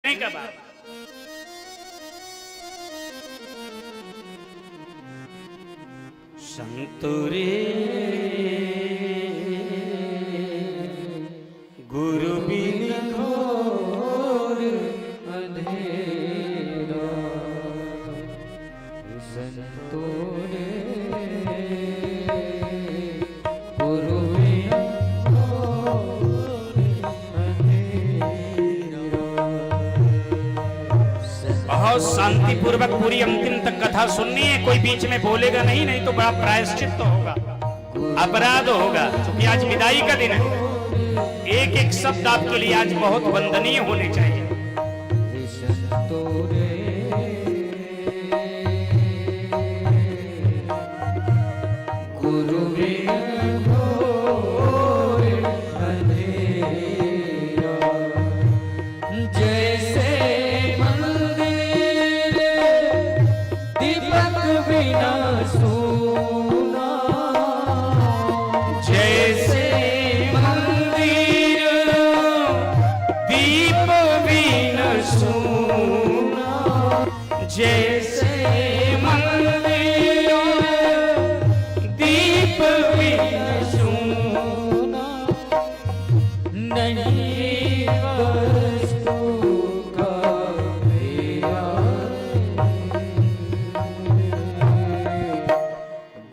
का बात संतुरे गुरु बिन घोर अंधेरा संतुरे गुरु बिन घोर अंधेरा। बहुत शांति पूर्वक पूरी अंतिम तक कथा सुननी है, कोई बीच में बोलेगा नहीं, नहीं तो बड़ा प्रायश्चित तो होगा, अपराध होगा। क्योंकि आज विदाई का दिन है, एक एक शब्द आपके लिए आज बहुत वंदनीय होने चाहिए। जैसे मंदिर दीप बिन सूना, नहीं वस्तु का प्रिया,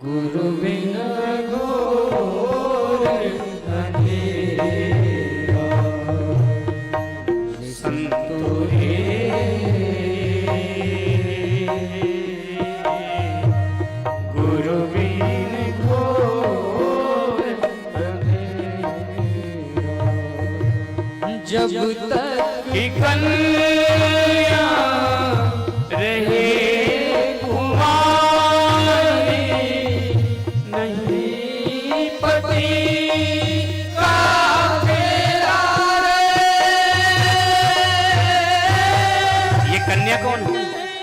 गुरु बिन घोर अंधेरा संतुरे जब तक कन्या रहे कुंवारी, नहीं पति का फेरा रे। ये कन्या कौन है?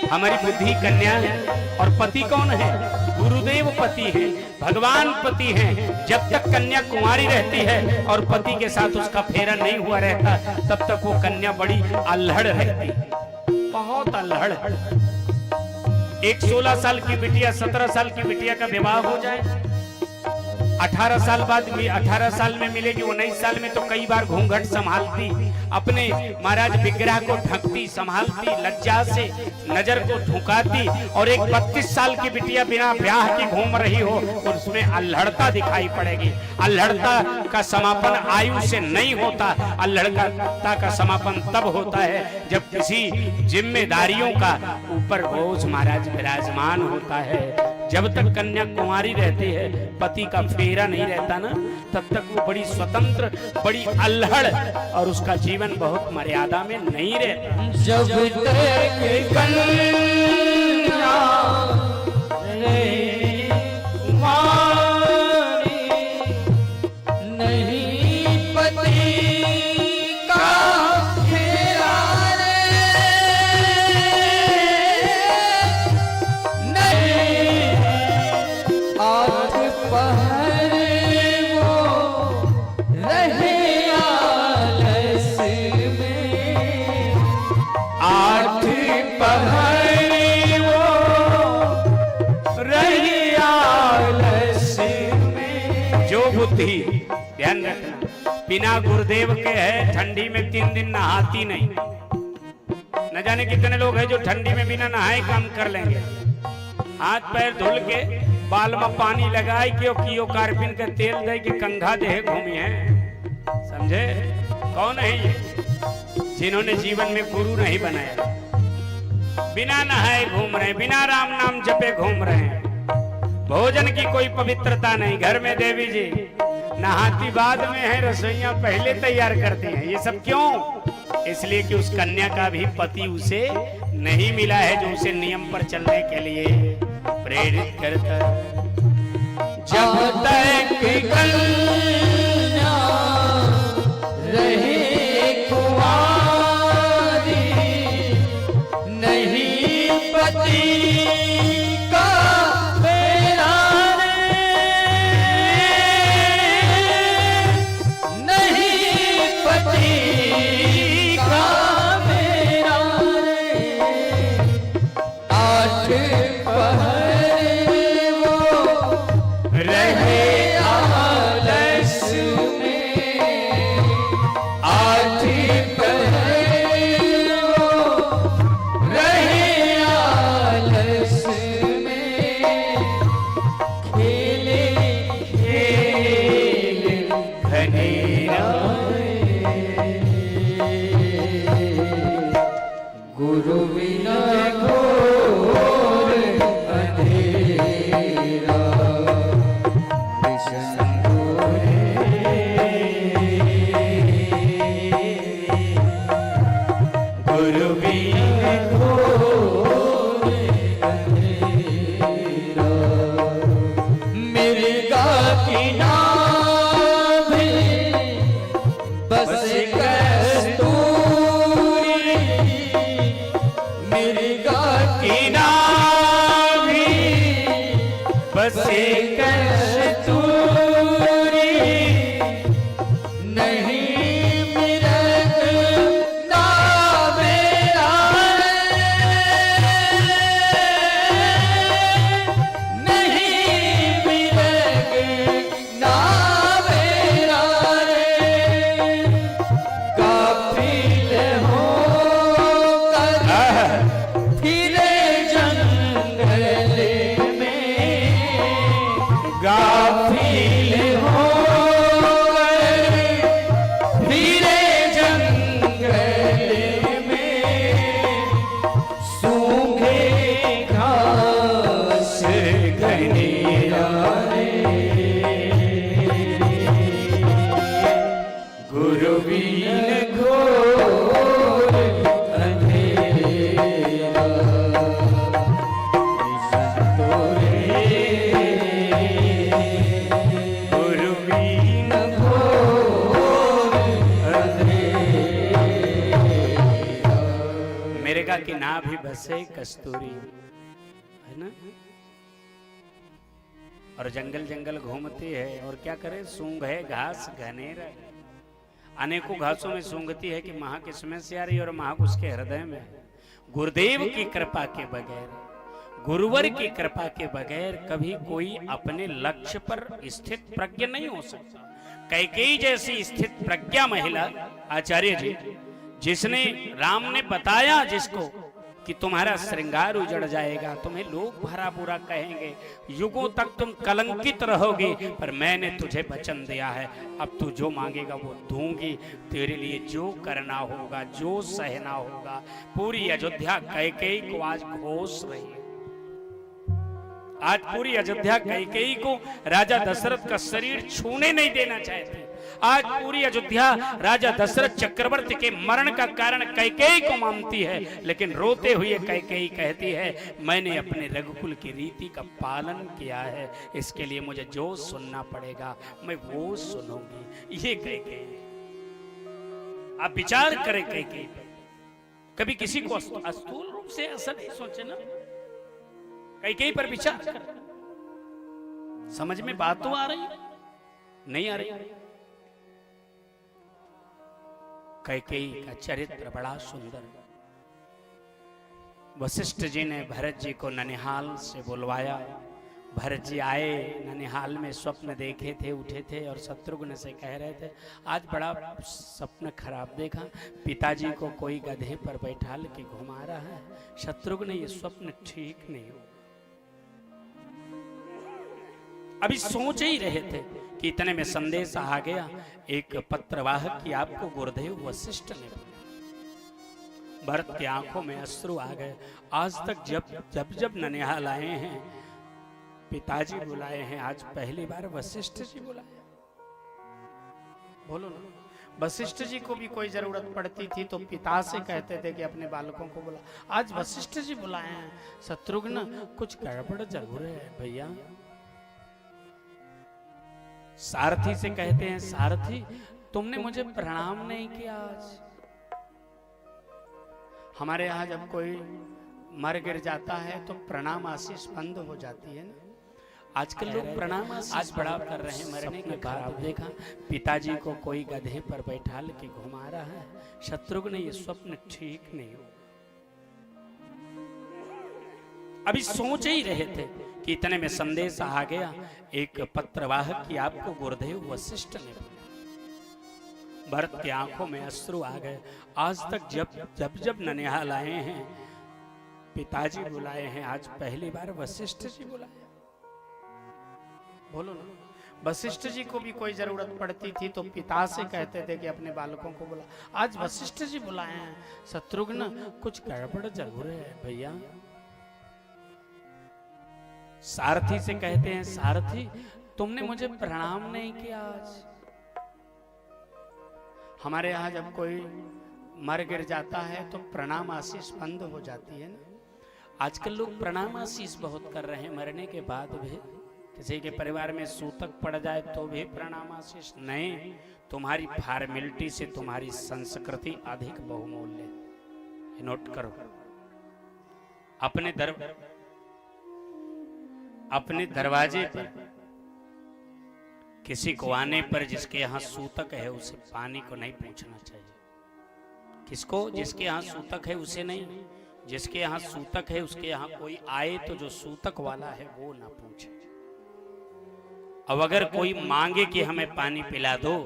हमारी बुद्धि कन्या है। और पति कौन है? गुरुदेव पति है, भगवान पति है। जब तक कन्या कुंवारी रहती है और पति के साथ उसका फेरा नहीं हुआ रहता, तब तक वो कन्या बड़ी अल्हड़ रहती, बहुत अल्हड़। एक 16 साल की बिटिया 17 साल की बिटिया का विवाह हो जाए, 18 साल बाद 18 साल में मिलेगी, 19 साल में तो कई बार घूंघट संभालती, अपने महाराज विग्रह को ढकती, संभालती, लज्जा से नजर को झुकाती। और एक 32 साल की बिटिया बिना ब्याह की घूम रही हो और उसमें अल्हड़ता दिखाई पड़ेगी। अल्हड़ता का समापन आयु से नहीं होता, अल्हड़ता का समापन तब होता है जब किसी जिम्मेदारियों का ऊपर बोझ महाराज विराजमान होता है। जब तक कन्या कुंवारी रहती है, पति का फेरा नहीं रहता ना, तब तक वो बड़ी स्वतंत्र, बड़ी अल्हड़ और उसका जीवन बहुत मर्यादा में नहीं रहता। जब तक कन्या कुंवारी, नहीं पति का फेरा रे, नहीं आठ पहर वो रहे आलस में, आठ पहर वो रहे आलस में। जो बुद्धि, ध्यान रखना, बिना गुरुदेव के है ठंडी में 3 दिन नहाती नहीं। न जाने कितने लोग हैं जो ठंडी में बिना नहाए काम कर लेंगे, हाथ पैर धुल के बाल में पानी लगाए के कियो कार्पिन के तेल दे के कंघा देह घूमी है। समझे कौन है ये? जिन्होंने जीवन में गुरु नहीं बनाया, बिना नहाए घूम रहे, बिना राम नाम जपे घूम रहे हैं। भोजन की कोई पवित्रता नहीं। घर में देवी जी नहाती बाद में है, रसोइयां पहले तैयार करती हैं। ये सब क्यों? इसलिए कि उस कन्या का भी पति उसे नहीं मिला है जो उसे नियम पर चलने के लिए प्रेरित करता। जब तक कन्या रहे कुंवारी, नहीं पति का फेरा रे, नहीं पति का फेरा बसे कस्तूरी नहीं मिरग ना मेरा नहीं मिरग ना मेरा रे काफिल हो कर फिरे जंगल में गाफिल हो फिरे जंगल में सूखे घास घनेरा रे गुरुवीन घोर अंधेरा संतो रे गुरुवीन मेरे का कि ना भी बसे कस्तूरी है ना, और जंगल जंगल घूमती है और क्या करे, सूंघ है घास घनेरा। अनेकों घासों में सूंघती है कि महक इसमें से आ रही और महक उसके हृदय में। गुरुदेव की कृपा के बगैर, गुरुवर की कृपा के बगैर कभी कोई अपने लक्ष्य पर स्थित प्रज्ञ नहीं हो सकता। कैकेयी जैसी स्थित प्रज्ञा महिला आचार्य जी, जिसने राम ने बताया जिसको कि तुम्हारा श्रृंगार उजड़ जाएगा, तुम्हें लोग भरा बुरा कहेंगे, युगों तक तुम कलंकित रहोगे, पर मैंने तुझे वचन दिया है, अब तू जो मांगेगा वो दूंगी, तेरे लिए जो करना होगा, जो सहना होगा। पूरी अयोध्या कैकेयी को आज घोष रही है। आज पूरी अयोध्या कैकेयी को राजा दशरथ का शरीर छूने नहीं देना चाहते। आज पूरी अयोध्या राजा दशरथ चक्रवर्ती के मरण का कारण कैकेयी को मानती है, लेकिन रोते हुए कैकेयी कहती है मैंने अपने रघुकुल की रीति का पालन किया है, इसके लिए मुझे जो सुनना पड़ेगा मैं वो सुनूंगी। ये कैकेयी, आप विचार करें कैकेयी, कभी किसी को स्थूल रूप से ऐसा नहीं सोचे ना, कैकेयी पर विचार कर। समझ में बात तो आ रही है? नहीं आ रही? कैकेयी का चरित्र बड़ा सुंदर। वशिष्ठ जी ने भरत जी को ननिहाल से बुलवाया। भरत जी आए, ननिहाल में स्वप्न देखे थे, उठे थे और शत्रुघ्न से कह रहे थे आज बड़ा स्वप्न खराब देखा, पिताजी को कोई गधे पर बैठा के घुमा रहा है। शत्रुघ्न ये स्वप्न ठीक नहीं हो। अभी सोच ही रहे थे कि इतने में संदेश आ गया, एक पत्रवाहक की आपको गुरुदेव वशिष्ठ ने बोला। भरत की आंखों में अश्रु आ गए। आज तक जब ननिहाल आए हैं पिताजी बुलाए हैं, आज पहली बार वशिष्ठ जी बुलाए। बोलो ना, वशिष्ठ जी को भी कोई जरूरत पड़ती थी तो पिता से कहते थे कि अपने बालकों को बुला, आज वशिष्ठ जी बुलाए हैं। शत्रुघ्न कुछ गड़बड़ जरूर है भैया। सारथी से कहते हैं सारथी तुमने मुझे प्रणाम नहीं किया। आज हमारे यहाँ जब कोई मर गिर जाता है तो प्रणाम आशीष बंद हो जाती है ना। आजकल लोग प्रणाम आज बड़ा कर रहे हैं। मरने के बाद देखा पिताजी को कोई गधे पर बैठा के घुमा रहा है। शत्रुघ्न ये स्वप्न ठीक नहीं हो। अभी सोच ही रहे थे कि इतने में संदेश आ गया, एक पत्रवाहक की आपको गुरुदेव वशिष्ठ ने बोला। भरत की आंखों में अश्रु आ गए। आज तक जब ननिहाल आए हैं पिताजी बुलाए हैं, आज पहली बार वशिष्ठ जी बुलाए। बोलो ना, वशिष्ठ जी को भी कोई जरूरत पड़ती थी तो पिता से कहते थे कि अपने बालकों को बुला, आज वशिष्ठ जी बुलाए हैं। शत्रुघ्न कुछ गड़बड़ जरूर है भैया। सारथी से कहते हैं सारथी तुमने मुझे प्रणाम नहीं किया। आज हमारे यहाँ जब कोई मर गिर जाता है तो प्रणाम आशीष बंद हो जाती है ना। आजकल लोग प्रणाम आशीष बहुत कर रहे हैं। मरने के बाद भी किसी के परिवार में सूतक पड़ जाए तो भी प्रणाम आशीष नहीं। तुम्हारी फॉर्मेलिटी से तुम्हारी संस्कृति अधिक बहुमूल्य। नोट करो, अपने अपने दरवाजे पर किसी को आने पर जिसके यहाँ सूतक है उसे पानी को नहीं पूछना चाहिए। किसको? जिसके यहाँ सूतक है उसे नहीं, जिसके यहाँ सूतक है उसके यहाँ कोई आए तो जो सूतक वाला है वो ना पूछे। अब अगर कोई मांगे कि हमें पानी पिला दो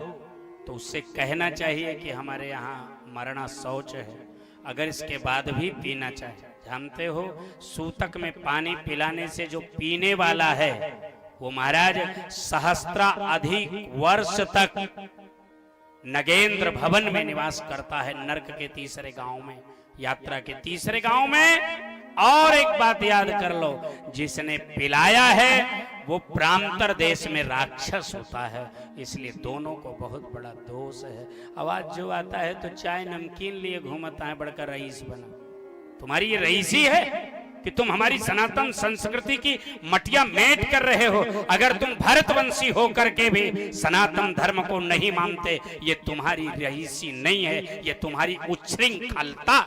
तो उससे कहना चाहिए कि हमारे यहाँ मरना शौच है, अगर इसके बाद भी पीना चाहिए। जानते हो सूतक में पानी पिलाने से जो पीने वाला है वो महाराज सहस्त्राधिक वर्ष तक नगेंद्र भवन में निवास करता है, नरक के तीसरे गांव में, यात्रा के तीसरे गांव में। और एक बात याद कर लो, जिसने पिलाया है वो प्रांतर देश में राक्षस होता है, इसलिए दोनों को बहुत बड़ा दोष है। आवाज जो आता है तो चाय नमकीन लिए घूमता है, बढ़कर रईस बना। तुम्हारी ये रईसी है कि तुम हमारी सनातन संस्कृति की मटिया मेट कर रहे हो। अगर तुम भारतवंशी हो करके भी सनातन धर्म को नहीं मानते, ये तुम्हारी रईसी नहीं है, ये तुम्हारी उच्छृंखलता।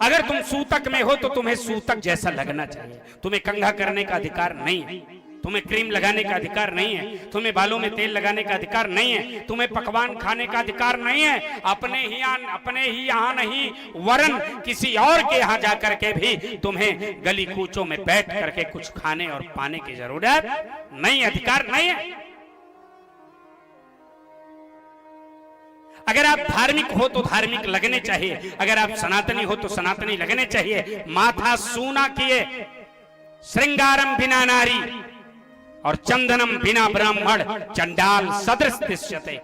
अगर तुम सूतक में हो तो तुम्हें सूतक जैसा लगना चाहिए। तुम्हें कंघा करने का अधिकार नहीं है, तुम्हें क्रीम लगाने का अधिकार नहीं है, तुम्हें बालों में तेल लगाने का अधिकार नहीं है, तुम्हें पकवान खाने का अधिकार नहीं है। अपने ही यहाँ नहीं वरन किसी और के यहाँ जाकर के भी तुम्हें गली कूचों में बैठ करके कुछ खाने और पाने की जरूरत नहीं, अधिकार नहीं है। अगर आप धार्मिक हो तो धार्मिक लगने चाहिए, अगर आप सनातनी हो तो सनातनी लगने चाहिए। माथा सूना किए, श्रृंगारम बिना नारी और चंदनम बिना ब्राह्मण चंडाल सदृश दृश्यते।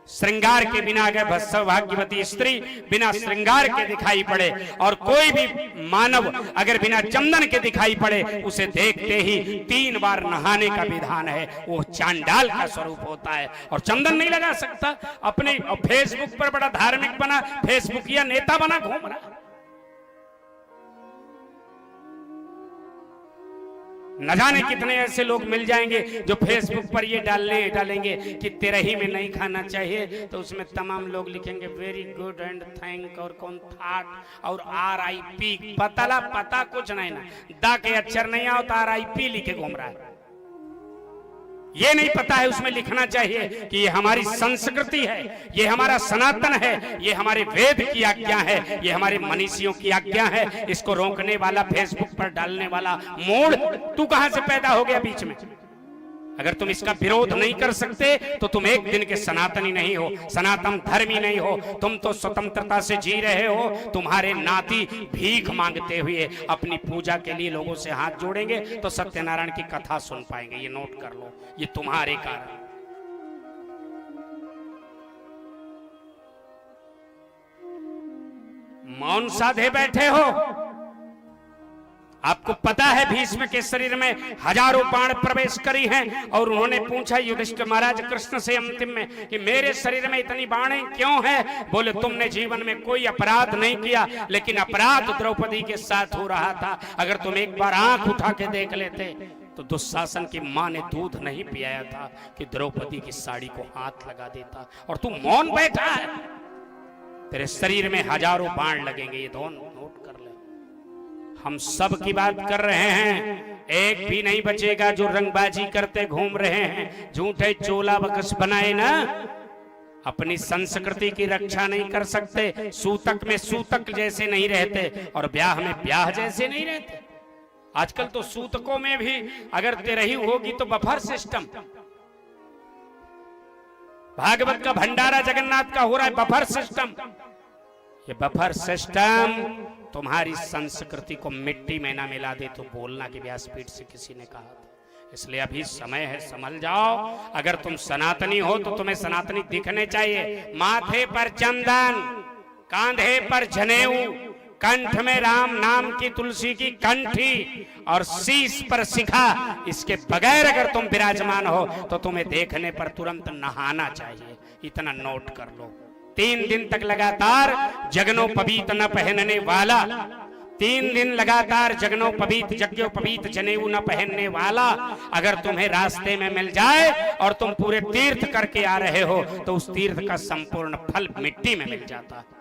श्रृंगार के बिना अगर सौभाग्यवती स्त्री बिना श्रृंगार के दिखाई पड़े और कोई भी मानव अगर बिना चंदन के दिखाई पड़े, उसे देखते ही 3 बार नहाने का विधान है, वो चांडाल का स्वरूप होता है। और चंदन नहीं लगा सकता। अपने फेसबुक पर बड़ा धार्मिक बना, फेसबुकिया नेता बना घूम रहा। न जाने कितने ऐसे लोग मिल जाएंगे जो फेसबुक पर ये डालेंगे कि तिरही में नहीं खाना चाहिए, तो उसमें तमाम लोग लिखेंगे वेरी गुड एंड थैंक और कौन थाट और RIP। पता कुछ नहीं ना, दा के अक्षर नहीं आओ तो RIP लिखे घूम रहा है। ये नहीं पता है उसमें लिखना चाहिए कि ये हमारी संस्कृति है, ये हमारा सनातन है, ये हमारे वेद की आज्ञा है, ये हमारे मनीषियों की आज्ञा है। इसको रोकने वाला, फेसबुक पर डालने वाला मूड तू कहां से पैदा हो गया बीच में? अगर तुम इसका विरोध नहीं कर सकते तो तुम एक दिन के सनातनी नहीं हो, सनातन धर्मी नहीं हो। तुम तो स्वतंत्रता से जी रहे हो। तुम्हारे नाती भीख मांगते हुए अपनी पूजा के लिए लोगों से हाथ जोड़ेंगे तो सत्यनारायण की कथा सुन पाएंगे। ये नोट कर लो, ये तुम्हारे कारण। मौन साधे बैठे हो। आपको पता है भीष्म के शरीर में हजारों बाण प्रवेश करी हैं और उन्होंने पूछा युधिष्ठिर महाराज कृष्ण से अंतिम में कि मेरे शरीर में इतनी बाणें क्यों हैं? बोले तुमने जीवन में कोई अपराध नहीं किया, लेकिन अपराध द्रौपदी के साथ हो रहा था। अगर तुम एक बार आंख उठा के देख लेते तो दुशासन की मां ने दूध नहीं पियाया था कि द्रौपदी की साड़ी को हाथ लगा देता, और तू मौन बैठा है। तेरे शरीर में हजारों बाण लगेंगे, ये दोनों नोट कर ले। हम सब की बात कर रहे हैं, एक भी नहीं बचेगा जो रंगबाजी करते घूम रहे हैं, झूठे चोला बकस बनाए ना, अपनी संस्कृति की रक्षा नहीं कर सकते, सूतक में सूतक जैसे नहीं रहते और ब्याह में ब्याह जैसे नहीं रहते। आजकल तो सूतकों में भी अगर तिरही होगी तो बफर सिस्टम, भागवत का भंडारा जगन्नाथ का हो रहा है बफर सिस्टम। ये बफर सिस्टम तुम्हारी संस्कृति को मिट्टी में ना मिला दे तो बोलना कि व्यासपीठ से किसी ने कहा था। इसलिए अभी समय है, संभल जाओ। अगर तुम सनातनी हो तो तुम्हें सनातनी दिखने चाहिए। माथे पर चंदन, कांधे पर जनेऊ, कंठ में राम नाम की तुलसी की कंठी और शीश पर शिखा। इसके बगैर अगर तुम विराजमान हो तो तुम्हें देखने पर तुरंत नहाना चाहिए। इतना नोट कर लो। 3 दिन तक लगातार जगनोपवीत न पहनने वाला, 3 दिन लगातार जगनोपवीत जनेऊ न पहनने वाला अगर तुम्हें रास्ते में मिल जाए और तुम पूरे तीर्थ करके आ रहे हो तो उस तीर्थ का संपूर्ण फल मिट्टी में मिल जाता है।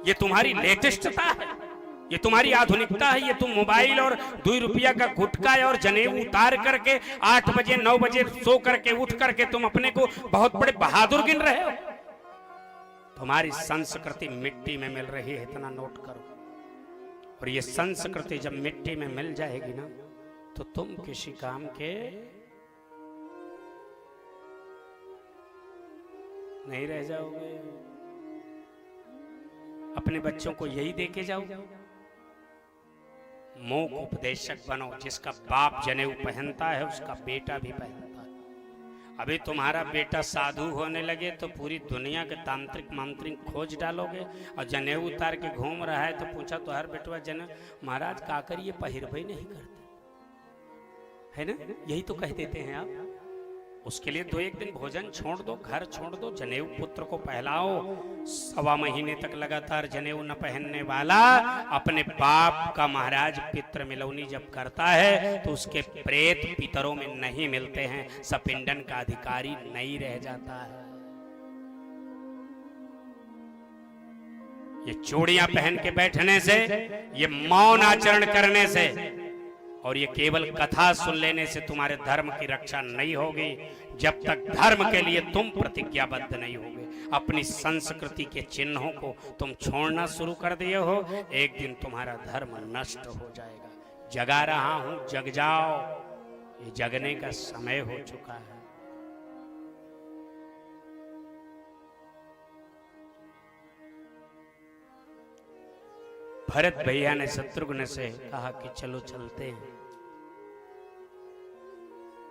ये तुम्हारी लेटेस्टता है। ये तुम्हारी आधुनिकता है। ये तुम मोबाइल और 2 रुपया का गुटखा और जनेऊ उतार करके 8 बजे 9 बजे सो करके उठ करके तुम अपने को बहुत बड़े बहादुर गिन रहे हो। तुम्हारी संस्कृति मिट्टी में मिल रही है, इतना नोट करो। और ये संस्कृति जब मिट्टी में मिल जाएगी ना, तो तुम किसी काम के नहीं रह जाओगे। अपने बच्चों को यही दे के जाओ, मूक उपदेशक बनो। जिसका बाप जनेऊ पहनता है उसका बेटा भी पहनता है। अभी तुम्हारा बेटा साधु होने लगे तो पूरी दुनिया के तांत्रिक मंत्रिक खोज डालोगे। और जनेऊ उतार के घूम रहा है तो पूछा तो हर बेटवा जनेऊ महाराज काकर ये पहिरवे नहीं करते है ना, यही तो कह देते हैं आप। उसके लिए 2-1 दिन भोजन छोड़ दो, घर छोड़ दो, जनेऊ पुत्र को पहलाओ। 1.25 महीने तक लगातार जनेऊ न पहनने वाला अपने बाप का महाराज पितृ मिलौनी जब करता है तो उसके प्रेत पितरों में नहीं मिलते हैं, सपिंडन का अधिकारी नहीं रह जाता है। ये चूड़ियां पहन के बैठने से, ये मौन आचरण करने से और ये केवल कथा सुन लेने से तुम्हारे धर्म की रक्षा नहीं होगी। जब तक धर्म के लिए तुम प्रतिज्ञाबद्ध नहीं होगे, अपनी संस्कृति के चिन्हों को तुम छोड़ना शुरू कर दिए हो, एक दिन तुम्हारा धर्म नष्ट हो जाएगा। जगा रहा हूं, जग जाओ, ये जगने का समय हो चुका है। भरत भैया ने शत्रुघ्न से कहा कि चलो चलते हैं।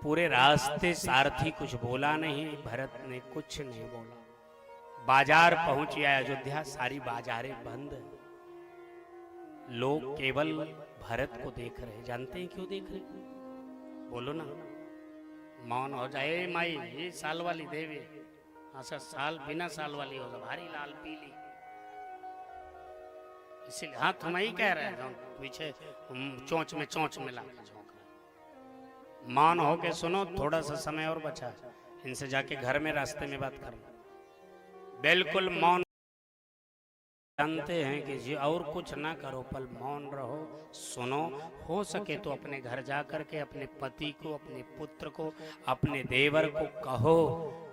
पूरे रास्ते सारथी कुछ बोला नहीं, भरत ने कुछ नहीं बोला। बाजार पहुंच गया अयोध्या, सारी बाजारें बंद है। लोग केवल भरत को देख रहे। जानते हैं क्यों देख रहे? बोलो ना, मौन हो जाए। माई ये साल वाली देवी, ऐसा साल बिना साल वाली हो जाए, भारी लाल पीली, इसीलिए हाँ तुम ही कह रहे हैं। पीछे चोंच में चोंच मिला के झोंक रहे। मौन हो के सुनो, थोड़ा सा समय और बचा, इनसे जाके घर में रास्ते में बात करना। बिल्कुल मौन। जानते हैं कि जी और कुछ ना करो, पल मौन रहो, सुनो। हो सके तो अपने घर जा करके अपने पति को, अपने पुत्र को, अपने देवर को कहो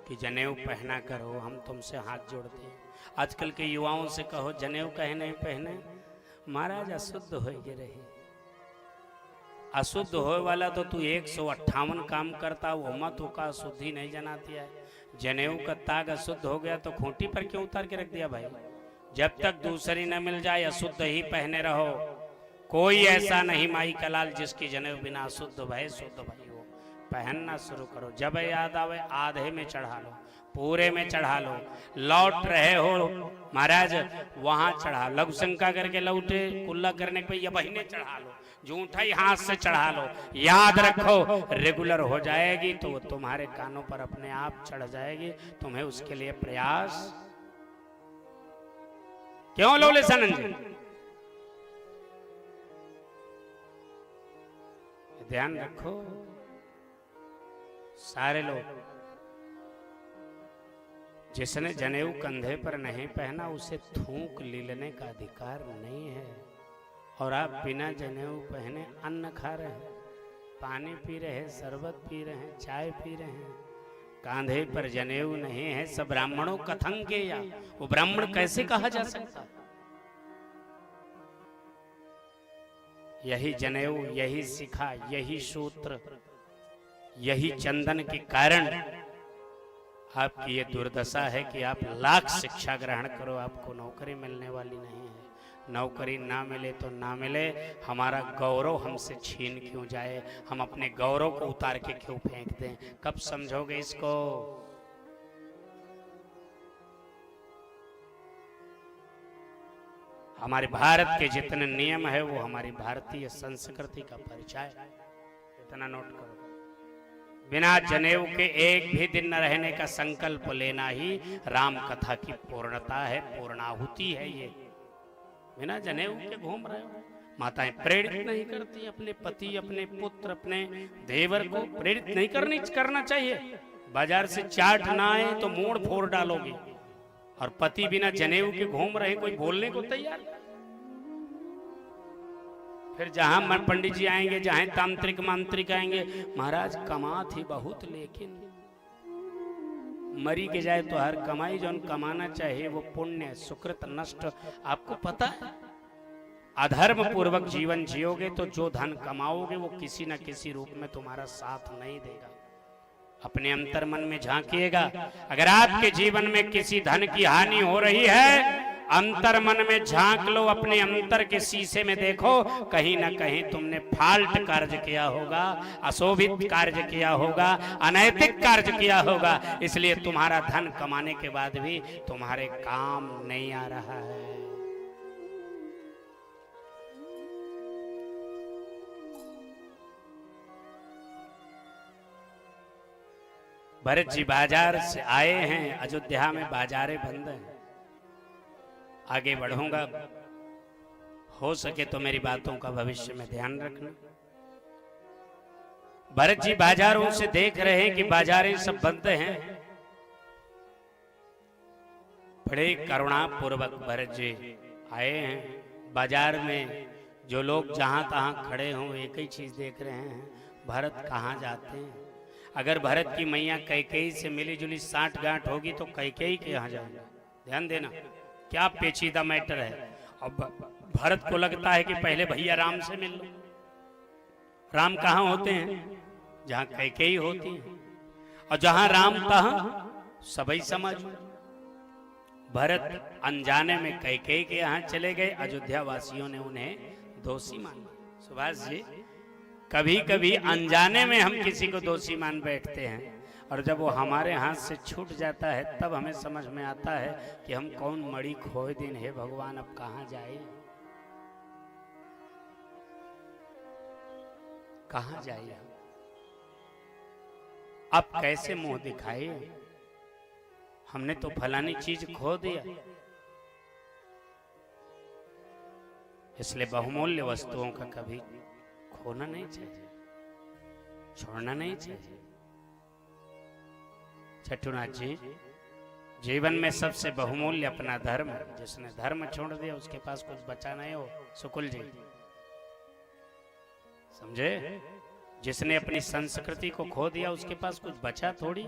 कि जनेऊ पहना करो, हम तुमसे हाथ जोड़ते हैं। आजकल के युवाओं से कहो जनेऊ कहे नहीं पहने, महाराज अशुद्ध हो रहे। अशुद्ध हो वाला तो तू 158 काम करता, वो मत का अशुद्धि नहीं जनाती है। जनेऊ का ताग अशुद्ध हो गया तो खूंटी पर क्यों उतार के रख दिया भाई? जब तक दूसरी न मिल जाए अशुद्ध ही पहने रहो। कोई ऐसा नहीं माई का लाल जिसकी जनेऊ बिना अशुद्ध भय शुद्ध भई हो। पहनना शुरू करो, जब याद आवे आधे में चढ़ा लो, पूरे में चढ़ा लो। लौट रहे हो महाराज वहां चढ़ा, लघु शंका करके लौटे कुल्ला करने पे ये बहिने चढ़ा लो, जूठा ही हाथ से चढ़ा लो। याद रखो रेगुलर हो जाएगी तो वो तुम्हारे कानों पर अपने आप चढ़ जाएगी। तुम्हें उसके लिए प्रयास क्यों लो सानंद जी? ध्यान रखो सारे लोग। जिसने जनेऊ कंधे पर नहीं पहना उसे थूक लीलने का अधिकार नहीं है। और आप बिना जनेऊ पहने अन्न खा रहे हैं, पानी पी रहे हैं, शरबत पी रहे हैं, चाय पी रहे हैं, कांधे पर जनेऊ नहीं है। सब ब्राह्मणों कथं के, या वो ब्राह्मण कैसे कहा जा सकता? यही जनेऊ, यही शिखा, यही सूत्र, यही चंदन के कारण आपकी ये दुर्दशा है कि आप लाख शिक्षा ग्रहण करो, आपको नौकरी मिलने वाली नहीं है। नौकरी ना मिले तो ना मिले, हमारा गौरव हमसे छीन क्यों जाए? हम अपने गौरव को उतार के क्यों फेंक दें? कब समझोगे इसको? हमारे भारत के जितने नियम है वो हमारी भारतीय संस्कृति का परिचय। इतना नोट करो। बिना जनेऊ के एक भी दिन न रहने का संकल्प लेना ही राम कथा की पूर्णता है, पूर्णाहुति है। ये बिना जनेऊ के घूम रहे हो। माताएं प्रेरित नहीं करती अपने पति, अपने पुत्र, अपने देवर को प्रेरित नहीं करना चाहिए। बाजार से चाट ना आए तो मोड़ फोड़ डालोगे। और पति बिना जनेऊ के घूम रहे, कोई बोलने को तैयार? फिर जहां मन पंडित जी आएंगे, जहां तांत्रिक मांत्रिक आएंगे, महाराज कमात ही बहुत, लेकिन मरी के जाए तो हर कमाई जो कमाना चाहिए वो पुण्य सुकृत नष्ट। आपको पता है, अधर्म पूर्वक जीवन जियोगे तो जो धन कमाओगे वो किसी न किसी रूप में तुम्हारा साथ नहीं देगा। अपने अंतर मन में झांकिएगा, अगर आपके जीवन में किसी धन की हानि हो रही है, अंतर मन में झांक लो, अपने अंतर के शीशे में देखो, कहीं ना कहीं तुमने फाल्ट कार्य किया होगा, अशोभित कार्य किया होगा, अनैतिक कार्य किया होगा, इसलिए तुम्हारा धन कमाने के बाद भी तुम्हारे काम नहीं आ रहा है। भरत जी बाजार से आए हैं, अयोध्या में बाजारें बंद हैं। आगे बढ़ूंगा, हो सके तो मेरी बातों का भविष्य में ध्यान रखना। भरत जी बाजारों से देख रहे हैं कि बाजारें सब बंद हैं। बड़े करुणा पूर्वक भरत जी आए हैं। बाजार में जो लोग जहां तहां खड़े हों एक ही चीज देख रहे हैं, भरत कहाँ जाते हैं। अगर भरत की मैया कैकेयी से मिली जुली साठ गांठ होगी तो कैकेयी के यहाँ जाएगा। ध्यान देना, क्या पेचीदा मैटर है। अब भरत को लगता है कि पहले भैया राम से मिल लो। राम कहाँ होते हैं? जहां कैकेयी होती है, और जहां राम तहां सबई समझ। भरत अनजाने में कैकेयी के यहाँ चले गए। अयोध्या वासियों ने उन्हें दोषी माना। सुभाष जी, कभी कभी अनजाने में हम किसी को दोषी मान बैठते हैं, और जब वो हमारे हाथ से छूट जाता है तब हमें समझ में आता है कि हम कौन मड़ी खोए दिन है भगवान, अब कहां जाए, कहां जाए, अब कैसे मुंह दिखाए। हमने तो फलानी चीज खो दिया। इसलिए बहुमूल्य वस्तुओं का कभी खोना नहीं चाहिए, छोड़ना नहीं चाहिए। छठुनाथ जी, जीवन में सबसे बहुमूल्य अपना धर्म। जिसने धर्म छोड़ दिया उसके पास कुछ बचा नहीं हो। सुकुल जी समझे, जिसने अपनी संस्कृति को खो दिया उसके पास कुछ बचा थोड़ी।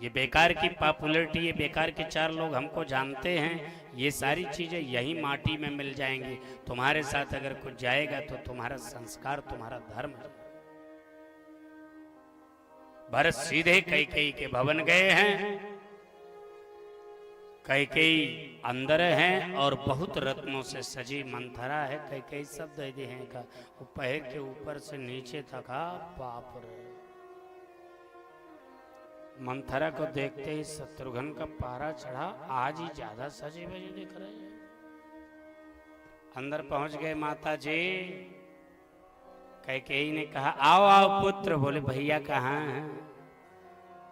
ये बेकार की पॉपुलैरिटी, ये बेकार के चार लोग हमको जानते हैं, ये सारी चीजें यही माटी में मिल जाएंगी। तुम्हारे साथ अगर कुछ जाएगा तो तुम्हारा संस्कार, तुम्हारा धर्म। भरत सीधे कैकेयी के भवन गए हैं। कैकेयी अंदर हैं और बहुत रत्नों से सजी मंथरा है। कैकेयी सब दे दी हैं का, वो पैर के ऊपर से नीचे तक, बाप रे। मंथरा को देखते ही शत्रुघ्न का पारा चढ़ा, आज ही ज्यादा सजी बजी दिख रहे हैं। अंदर पहुंच गए माता जी। कैकेयी ने कहा, आओ आओ पुत्र। बोले, भैया कहाँ हैं,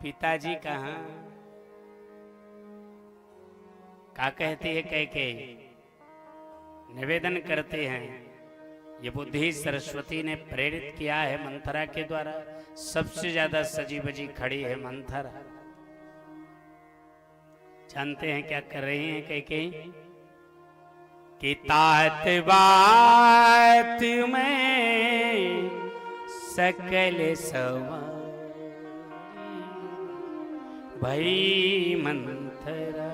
पिताजी कहाँ। क्या कहती है कैकेयी? निवेदन करते हैं, ये बुद्धि सरस्वती ने प्रेरित किया है मंथरा के द्वारा। सबसे ज्यादा सजी बजी खड़ी है मंथरा। जानते हैं क्या कर रही हैं कैकेयी? कि तात बात में सकल सवारी, भई मंथरा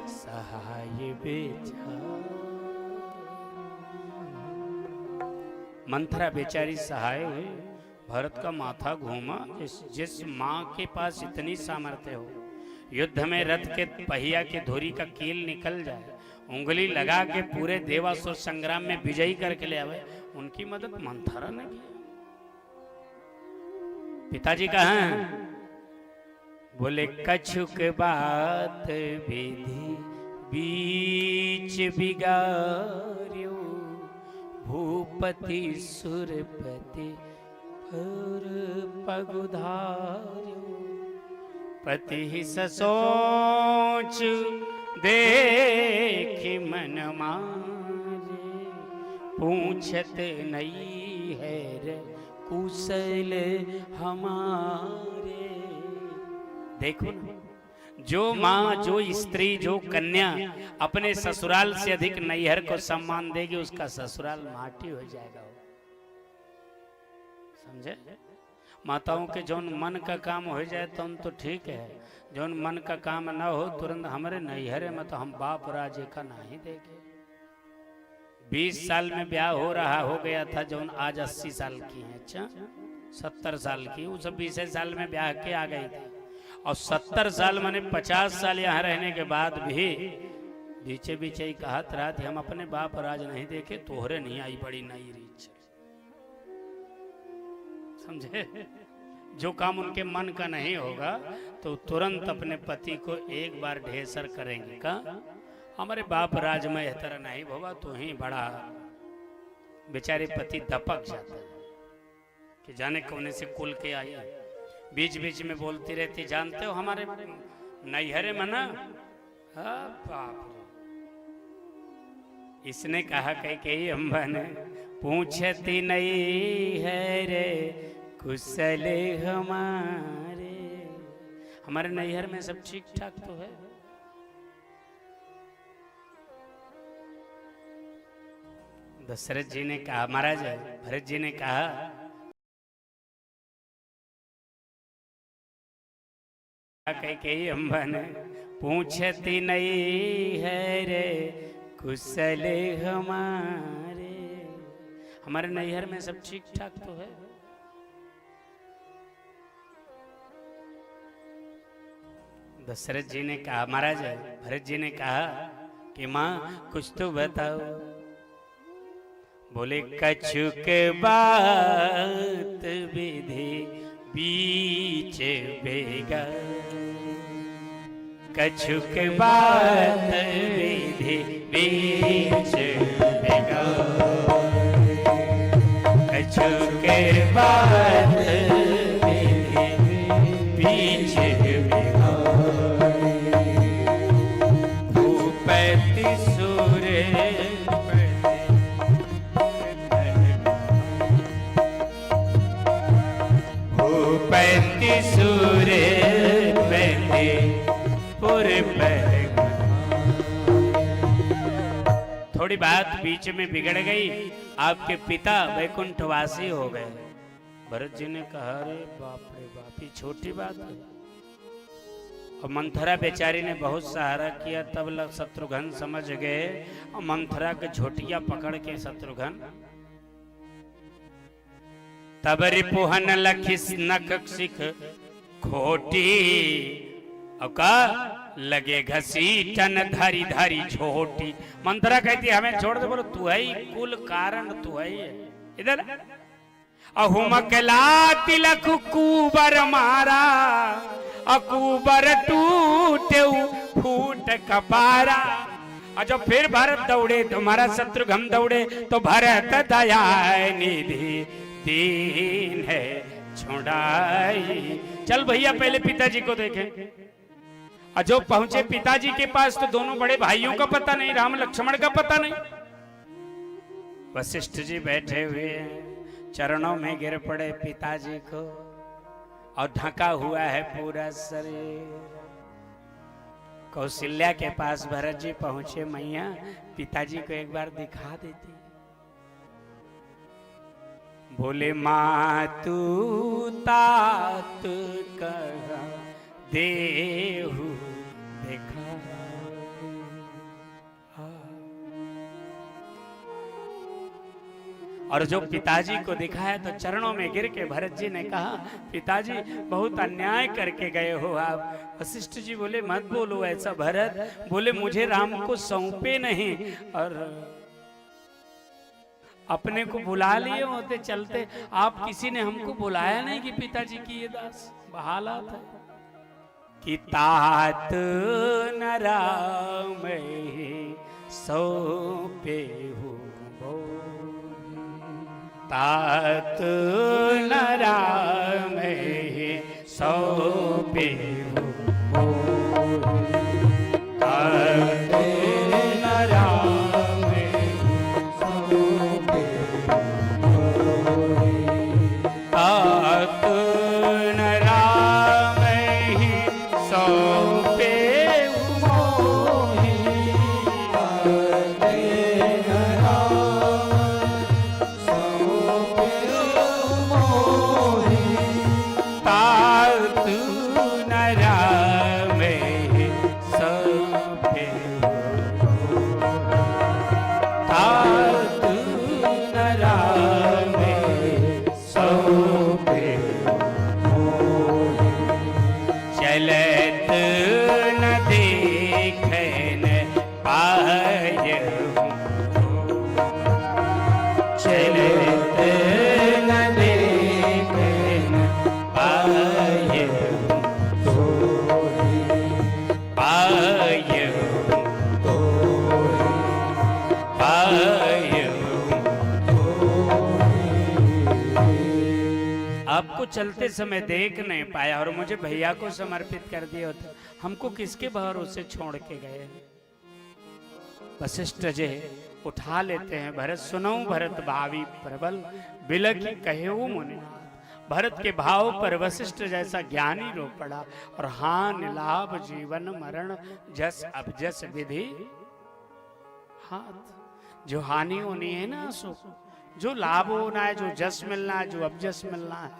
सहाय बेचारी। मंथरा बेचारी सहाय हुई। भरत का माथा घूमा। जिस माँ के पास इतनी सामर्थ्य हो, युद्ध में रथ के पहिया के धुरी का कील निकल जाए, उंगली लगा के पूरे देवासुर संग्राम में विजयी करके ले आवे, उनकी मदद मंथरा ने की। पिताजी कहाँ हैं? बोले, कछुक बात विधि बीच बिगार्यो, भूपति सुरपति पर पगुधार्यो। पति ससोच देख मन मारे, पूछत नहीं है रे कुशल हमारे। देखो ना, जो माँ, जो स्त्री, जो कन्या अपने ससुराल से अधिक नैहर को सम्मान देगी, उसका ससुराल माटी हो जाएगा। समझे? माताओं के जौन मन का काम हो जाए तो ठीक है, जौन मन का काम ना हो तुरंत हमारे नैहरे में तो हम बाप राजे का नहीं देंगे। 20 साल में ब्याह हो रहा हो गया था, जौन आज 80 साल की है, अच्छा 70 साल की, वो सब 20 साल में ब्याह के आ गई थी। और 70 साल माने 50 साल यहाँ रहने के बाद भी बीचे बीचे ही कहत रहा थी, हम अपने बाप राज नहीं देखे, तोहरे नहीं आई बड़ी नई रीच। समझे? जो काम उनके मन का नहीं होगा तो तुरंत अपने पति को एक बार ढेसर करेंगे का हमारे बाप राज में यह तरह नहीं होगा, तो ही बड़ा बेचारे पति दपक जाते हैं कि जाने कौन से कुल के आई। बीच बीच में बोलती रहती, जानते हो हमारे नैहरे में ना, बाप रे। इसने कहा कई अम्बा ने, पूछती नहीं है रे कुशल हमारे नैहर में सब ठीक ठाक तो है। दशरथ जी ने कहा, महाराज भरत जी ने कहा, कई अम्बा ने, पूछती नहीं है रे कुशल हमारे नैहर में सब ठीक ठाक तो है। दशरथ जी ने कहा, महाराज भरत जी ने कहा कि माँ कुछ तो बताओ। बोले कछुक बात विधि बीच बेगा, कछुक बात विधि बीच बेगा, कछुक बात विधि बीच बेगा, भूपति सुर भूपति सुर थोड़ी बात बीच में बिगड़ गई, आपके पिता वैकुंठवासी हो गए। भरत जी ने कहा, अरे बाप रे बाप, ये छोटी बात है। और मंथरा बेचारी ने बहुत सहारा किया, तब शत्रुघ्न समझ गए और मंथरा के झोटिया पकड़ के शत्रुघ्न तब रिपुहन लखिस नख सिख खोटी और का लगे घसीटन धरी धरी झोटी। मंथरा कहती हमें छोड़ दे, बोलो तू है ही कुल कारण, तू है ही इधर। अहुमकला तिलक कुबर मारा, अकुबर टूटे फूट कपारा। और जब फिर भरत दौड़े, तुम्हारा शत्रुघ्न दौड़े, तो भरत दया निधि दीन है छुड़ाई। चल भैया पहले पिताजी को देखें। और जो पहुंचे पिताजी के पास, तो दोनों बड़े भाइयों का पता नहीं, राम लक्ष्मण का पता नहीं। वशिष्ठ जी बैठे हुए हैं, चरणों में गिर पड़े पिताजी को, और ढका हुआ है पूरा शरीर। कौशल्या के पास भरत जी पहुंचे, मैया पिताजी को एक बार दिखा देती। बोले माँ तू तात कहा देहु देखा। और जो पिताजी को दिखाया तो चरणों में गिर के भरत जी ने कहा, पिताजी बहुत अन्याय करके गए हो आप। वशिष्ठ जी बोले मत बोलो ऐसा भरत। बोले मुझे राम को सौंपे नहीं, और अपने को बुला लिए होते चलते, आप किसी ने हमको बुलाया नहीं कि पिताजी की ये दास बहालत है। कि तात न राम सौंपे हो, तात न राम सौंपे हो, तात न राम सौंपे हो, तात न राम सौंपे रामे सौंपे चलत न देखन पायहु चलत न देखन पायहु पायहु पायहु। आपको चलते समय देख नहीं पाया और मुझे भैया को समर्पित कर दिया होता, हमको किसके भरोसे छोड़ के गए। वशिष्ठ जी उठा लेते हैं, भरत सुनो भरत भावी प्रबल बिलखि कहऊ मुनिनाथ। भरत के भाव पर वशिष्ठ जैसा ज्ञानी रो पड़ा और हान लाभ जीवन मरण जस अबजस विधि हाथ। जो हानि होनी है ना सुख, जो लाभ होना है, जो जस मिलना है, जो अबजस मिलना है,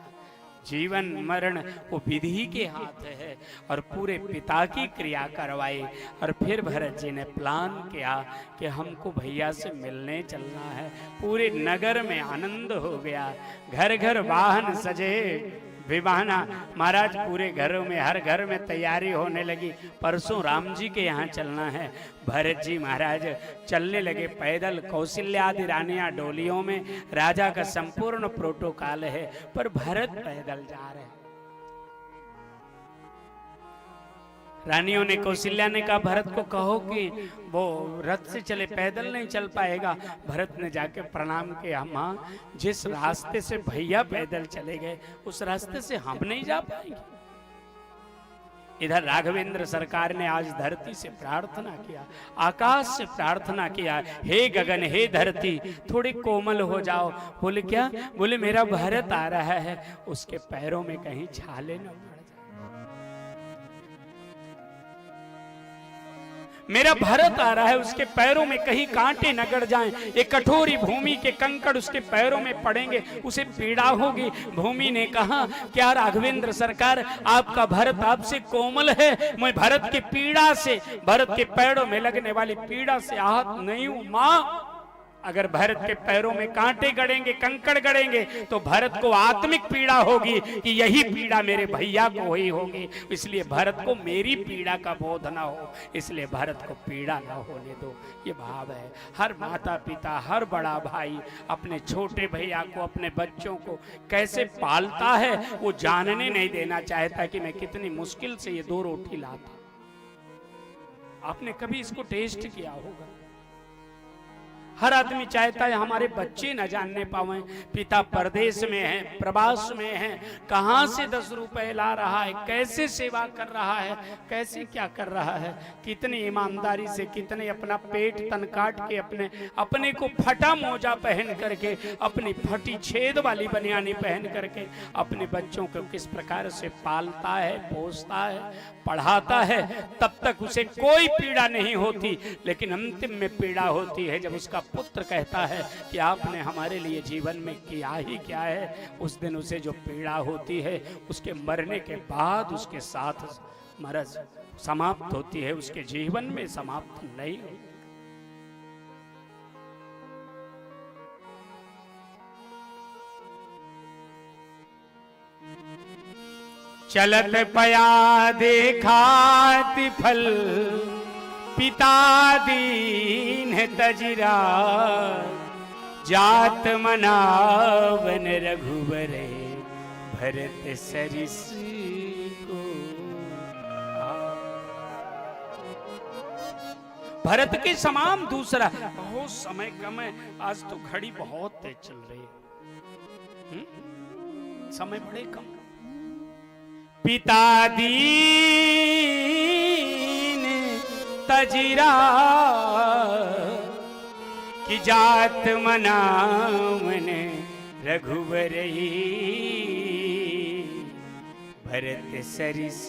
जीवन मरण वो विधि के हाथ है। और पूरे पिता की क्रिया करवाई और फिर भरत जी ने प्लान किया कि हमको भैया से मिलने चलना है। पूरे नगर में आनंद हो गया, घर घर वाहन सजे विवाहना। महाराज पूरे घरों में, हर घर में तैयारी होने लगी, परसों राम जी के यहाँ चलना है। भरत जी महाराज चलने लगे पैदल, कौशल्या आदि रानियां डोलियों में, राजा का संपूर्ण प्रोटोकॉल है, पर भरत पैदल जा रहे हैं। रानियों ने, कौशल्या ने कहा भरत को कहो कि वो रथ से चले, पैदल नहीं चल पाएगा। भरत ने जाके प्रणाम किया, माँ जिस रास्ते से भैया पैदल चले गए उस रास्ते से हम नहीं जा पाएंगे। इधर राघवेंद्र सरकार ने आज धरती से प्रार्थना किया, आकाश से प्रार्थना किया, हे गगन हे धरती थोड़े कोमल हो जाओ। बोले क्या? बोले मेरा भरत आ रहा है, उसके पैरों में कहीं छाले न पड़ जाए। मेरा भरत आ रहा है, उसके पैरों में कहीं कांटे न गड़ जाएं, एक कठोरी भूमि के कंकड़ उसके पैरों में पड़ेंगे, उसे पीड़ा होगी। भूमि ने कहा क्या राघवेंद्र सरकार आपका भरत आपसे कोमल है? मैं भरत की पीड़ा से, भरत के पैरों में लगने वाली पीड़ा से आहत नहीं हूं। मां अगर भरत के पैरों में कांटे गड़ेंगे, कंकड़ गड़ेंगे तो भरत को आत्मिक पीड़ा होगी कि यही पीड़ा मेरे भैया को ही होगी, इसलिए भरत को मेरी पीड़ा का बोध ना हो, इसलिए भरत को पीड़ा ना होने दो। ये भाव है। हर माता पिता, हर बड़ा भाई अपने छोटे भैया को, अपने बच्चों को कैसे पालता है वो जानने नहीं देना चाहता कि मैं कितनी मुश्किल से ये 2 रोटी लाता। आपने कभी इसको टेस्ट किया होगा? हर आदमी चाहता है हमारे बच्चे न जानने पावे, पिता परदेश में है, प्रवास में है, कहां से 10 रुपए ला रहा है, कैसे सेवा कर रहा है, कैसे क्या कर रहा है, कितनी ईमानदारी से, कितने अपना पेट तन काट के, अपने को फटा मोजा पहन करके, अपनी फटी छेद वाली बनियानी पहन करके अपने बच्चों को किस प्रकार से पालता है, पोसता है, पढ़ाता है। तब तक उसे कोई पीड़ा नहीं होती, लेकिन अंतिम में पीड़ा होती है जब उसका पुत्र कहता है कि आपने हमारे लिए जीवन में किया ही क्या है। उस दिन उसे जो पीड़ा होती है, उसके मरने के बाद उसके साथ मरज समाप्त होती है, उसके जीवन में समाप्त नहीं होती। चलत पया देखाति फल, पिता दीन तजिरा, जात मनावन रघुबरे, भरत सरिस को। भरत के समान दूसरा, बहुत समय कम है, आज तो घड़ी बहुत तेज चल रही है, समय बड़े कम। पिता दीन तजिरा, की जात मनावन रघुबरही, भरत सरिस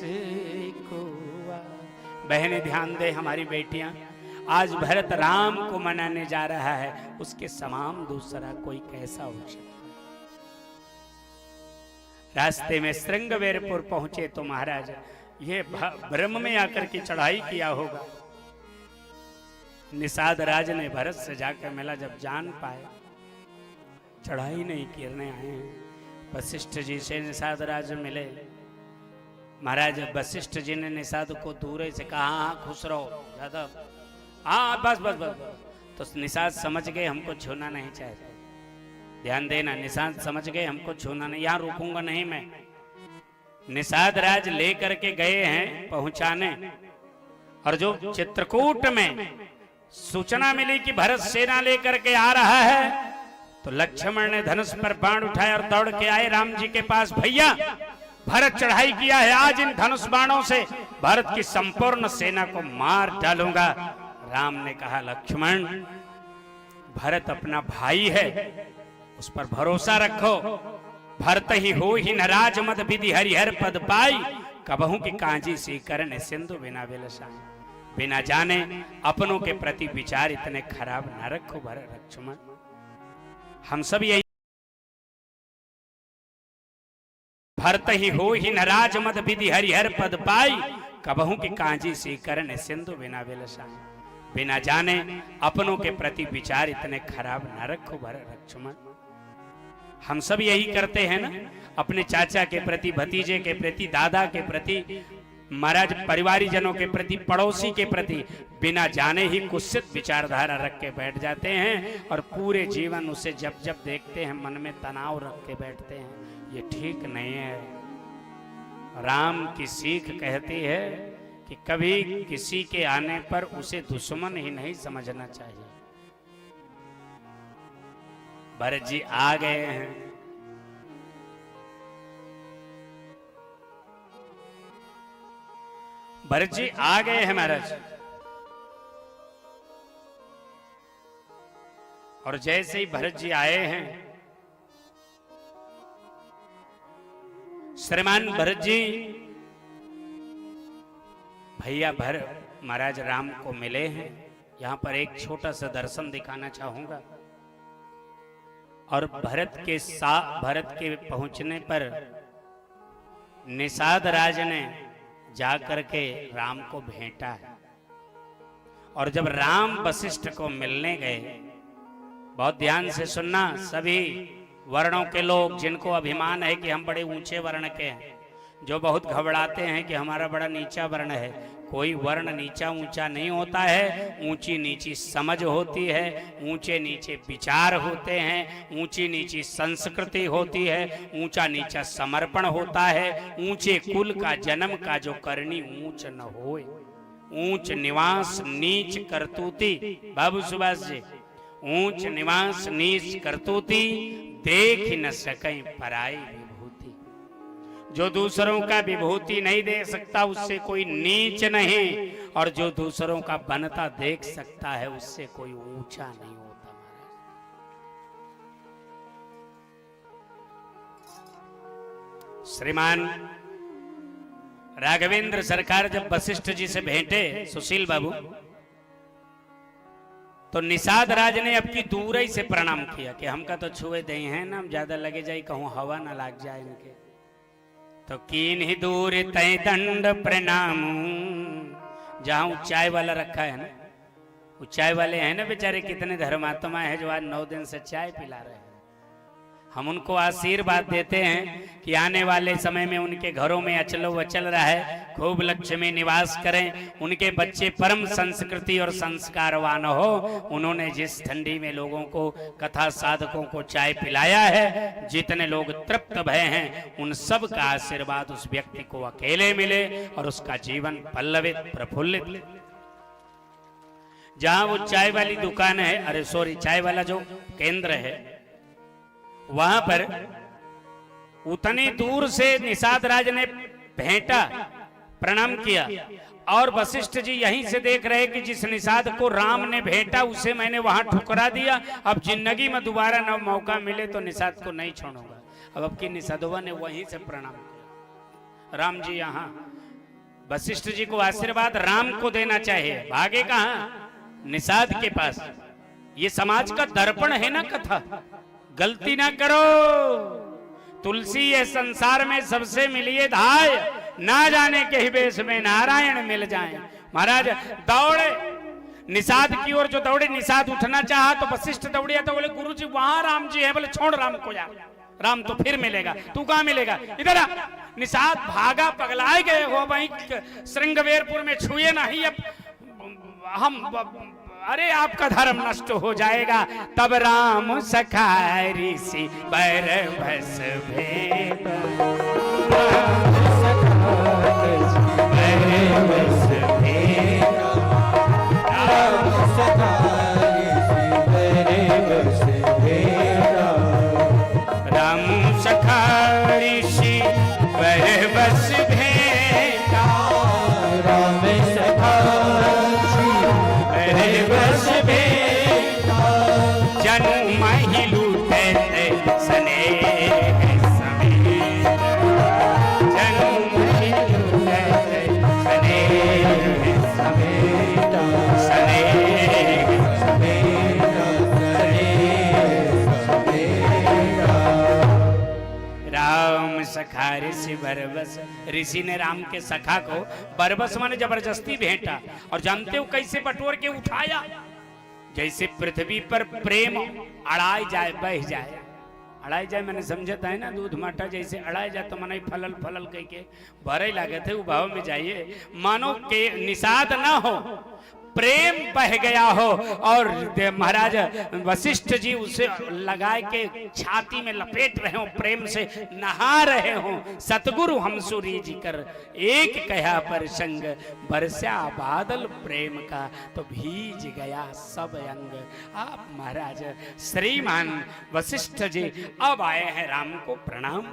को। बहनें ध्यान दे, हमारी बेटियां, आज भरत राम को मनाने जा रहा है, उसके समान दूसरा कोई कैसा हो सकता। रास्ते में श्रृंगवेरपुर पहुंचे तो महाराज ये ब्रह्म में आकर की चढ़ाई किया होगा। निषाद राज ने भरत से जाकर मिला, जब जान पाए चढ़ाई नहीं करने आए हैं। वशिष्ठ जी से निषाद राज मिले। महाराज वशिष्ठ जी ने निषाद को दूर से कहा, हाँ खुश रहो, ज्यादा हाँ बस बस बस। तो निषाद समझ गए हमको छूना नहीं चाहिए। ध्यान देना, निषाद समझ गए हमको छूना नहीं, यहाँ रुकूंगा नहीं मैं। निषाद राज लेकर के गए हैं पहुंचाने, और जो चित्रकूट में सूचना मिली कि भरत सेना लेकर के आ रहा है, तो लक्ष्मण ने धनुष पर बाण उठाया और दौड़ के आए राम जी के पास। भैया भरत चढ़ाई किया है, आज इन धनुष बाणों से भरत की संपूर्ण सेना को मार डालूंगा। राम ने कहा, लक्ष्मण भरत अपना भाई है, उस पर भरोसा रखो। भरत ही हो ही न राज मद विधि हरिहर पद पाई, कबहू की कांजी सीकर ने सिंधु बिना विलसाई। बिना जाने अपनों के प्रति विचार इतने खराब न रखो भरत लक्ष्मण। हम सब यही, भरत ही हो ही न राज मद विधि हरिहर पद पाई, कबहू की कांजी सीकर ने सिंधु बिना विलसाई। बिना जाने अपनों के प्रति विचार इतने खराब न रखो भरत लक्ष्मण। हम सब यही करते हैं ना, अपने चाचा के प्रति, भतीजे के प्रति, दादा के प्रति, महाराज परिवारी जनों के प्रति, पड़ोसी के प्रति बिना जाने ही कुत्सित विचारधारा रख के बैठ जाते हैं, और पूरे जीवन उसे जब जब देखते हैं मन में तनाव रख के बैठते हैं। ये ठीक नहीं है। राम की सीख कहती है कि कभी किसी के आने पर उसे दुश्मन ही नहीं समझना चाहिए। भरत जी आ गए हैं। भरत जी आ गए हैं महाराज, और जैसे ही भरत जी आए हैं, श्रीमान भरत जी भैया महाराज राम को मिले हैं। यहां पर एक छोटा सा दर्शन दिखाना चाहूंगा। और भरत के पहुंचने पर निषाद राज ने जाकर के राम को भेंटा है। और जब राम वशिष्ठ को मिलने गए, बहुत ध्यान से सुनना, सभी वर्णों के लोग जिनको अभिमान है कि हम बड़े ऊंचे वर्ण के हैं, जो बहुत घबराते हैं कि हमारा बड़ा नीचा वर्ण है, कोई वर्ण नीचा ऊंचा नहीं होता है। ऊंची नीची समझ होती है, ऊंचे नीचे विचार होते हैं, ऊंची नीची संस्कृति होती है, ऊंचा नीचा समर्पण होता है। ऊंचे कुल का जन्म का जो करनी ऊंच न होए, ऊंच निवास नीच करतूती। बाबू सुभाष जी, ऊंच निवास नीच करतूती, देख न सकें पराई विभूति। जो दूसरों का विभूति नहीं देख सकता उससे कोई नीच नहीं, और जो दूसरों का बनता देख सकता है उससे कोई ऊंचा नहीं होता। श्रीमान राघवेंद्र सरकार जब वशिष्ठ जी से भेंटे, सुशील बाबू, तो निषाद राज ने अब की दूर ही से प्रणाम किया कि हमका तो छुए दे हैं ना, ज्यादा लगे जाए, कहूं हवा ना लग जाए इनके। तो कीन ही दूर तय दंड प्रणाम। जहां चाय वाला रखा है ना, वो चाय वाले हैं ना बेचारे, कितने धर्मात्मा है जो आज 9 दिन से चाय पिला रहे हैं। हम उनको आशीर्वाद देते हैं कि आने वाले समय में उनके घरों में अचलो वचल रहा है, खूब लक्ष्मी निवास करें, उनके बच्चे परम संस्कृति और संस्कारवान हो। उन्होंने जिस ठंडी में लोगों को, कथा साधकों को चाय पिलाया है, जितने लोग तृप्त भय हैं, उन सब का आशीर्वाद उस व्यक्ति को अकेले मिले और उसका जीवन पल्लवित प्रफुल्लित। जहां वो चाय वाली दुकान है, अरे सॉरी, चाय वाला जो केंद्र है, वहां पर उतनी दूर से निषाद राज ने भेंटा, प्रणाम किया, और वशिष्ठ जी यहीं से देख रहे कि जिस निषाद को राम ने भेंटा उसे मैंने वहां ठुकरा दिया, अब जिंदगी में दोबारा न मौका मिले तो निषाद को नहीं छोड़ूंगा। अब की निषादवा ने वहीं से प्रणाम किया। राम जी यहाँ, वशिष्ठ जी को आशीर्वाद राम को देना चाहिए, भागे कहां? निषाद के पास। ये समाज का दर्पण है ना कथा, गलती ना करो। तुलसी ये संसार में सबसे मिलिए धाय, ना जाने के ही बेश में नारायण मिल जाए। महाराज दौड़े, निषाद की ओर जो दौड़े, निषाद उठना चाहा तो वशिष्ठ दौड़िया तो बोले गुरुजी वहां राम जी है। बोले छोड़ राम को यार, राम तो फिर मिलेगा, तू कहां मिलेगा, इधर आ। निषाद भागा, पगलाए गए हो वहीं श्रृंगवेरपुर में, छुए नहीं अब हम, अरे आपका धर्म नष्ट हो जाएगा। तब राम सखा ऋषि बरबस भेद, बरबस भेद, राम सखा ऋषि बरबस भेदा, राम सखा बरबस भेदा, जन्म ही लूटे स्नेह समेत, जन्म ही लूटे स्नेह समेत, स्नेह समेत, राम सखा ऋषि बरबस। ऋषि ने राम के सखा को बरबस माने जबरदस्ती भेंटा। और जानते हो कैसे बटोर के उठाया? जैसे पृथ्वी पर प्रेम अड़ाई जाए, बह जाए। अड़ाई जाए मैंने समझता है ना, दूध माठा जैसे अड़ाई जाए तो मन फलल फलल कह के भरे लागे थे, भाव में जाइए। मानो के निषाद ना हो, प्रेम बह गया हो और महाराज वशिष्ठ जी उसे लगाए के छाती में लपेट रहे हो, प्रेम से नहा रहे हो। सतगुरु हम सूरी जी कर एक कहा पर संग, बरसा बादल प्रेम का तो भीज गया सब अंग। आप महाराज श्रीमान वशिष्ठ जी अब आए हैं राम को प्रणाम।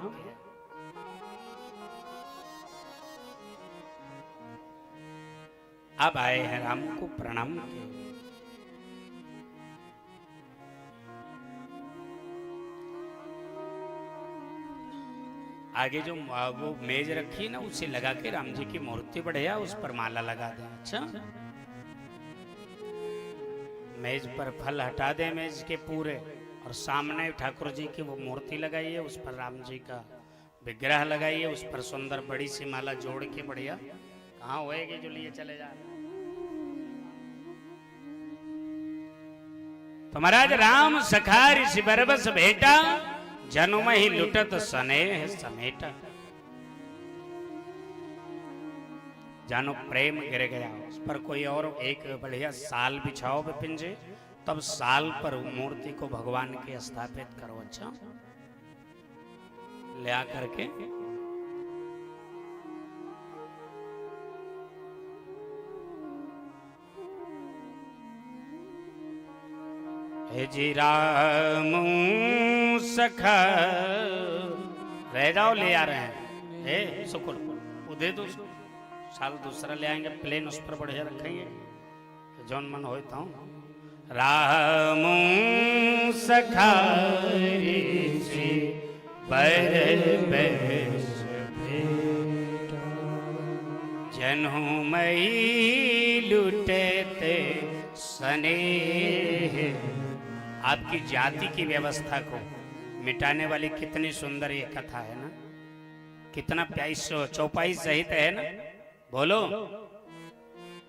अब आए हैं राम को प्रणाम किए। आगे जो वो मेज रखी ना उसे लगा के राम जी की मूर्ति बढ़िया उस पर माला लगा दें। अच्छा, मेज पर फल हटा दे मेज के पूरे, और सामने ठाकुर जी की वो मूर्ति लगाइए, उस पर राम जी का विग्रह लगाइए, उस पर सुंदर बड़ी सी माला जोड़ के बढ़िया। कहाँ होएगी जो लिए चले जा। तो महाराज राम सखा ऋषि बरबस भेटा, जन्म ही लुटत स्नेह समेटा। जानो प्रेम गिर गया, उस पर कोई और एक बढ़िया साल बिछाओ विपिन जी, तब साल पर मूर्ति को भगवान के स्थापित करो। अच्छा, ले आ करके हे जी राम सखा, रह जाओ, ले आ रहे हैं। हे सुकुल वो दे दो, साल दूसरा ले आएंगे, प्लेन उस पर बढ़िया रखेंगे, जौन मन होता हूँ। राम सखा ऋषि बरबस भेटा, जन्महि लुटते स्नेह। आपकी जाति की व्यवस्था को मिटाने वाली कितनी सुंदर ये कथा है ना, कितना प्यारी चौपाई सहित है ना। बोलो,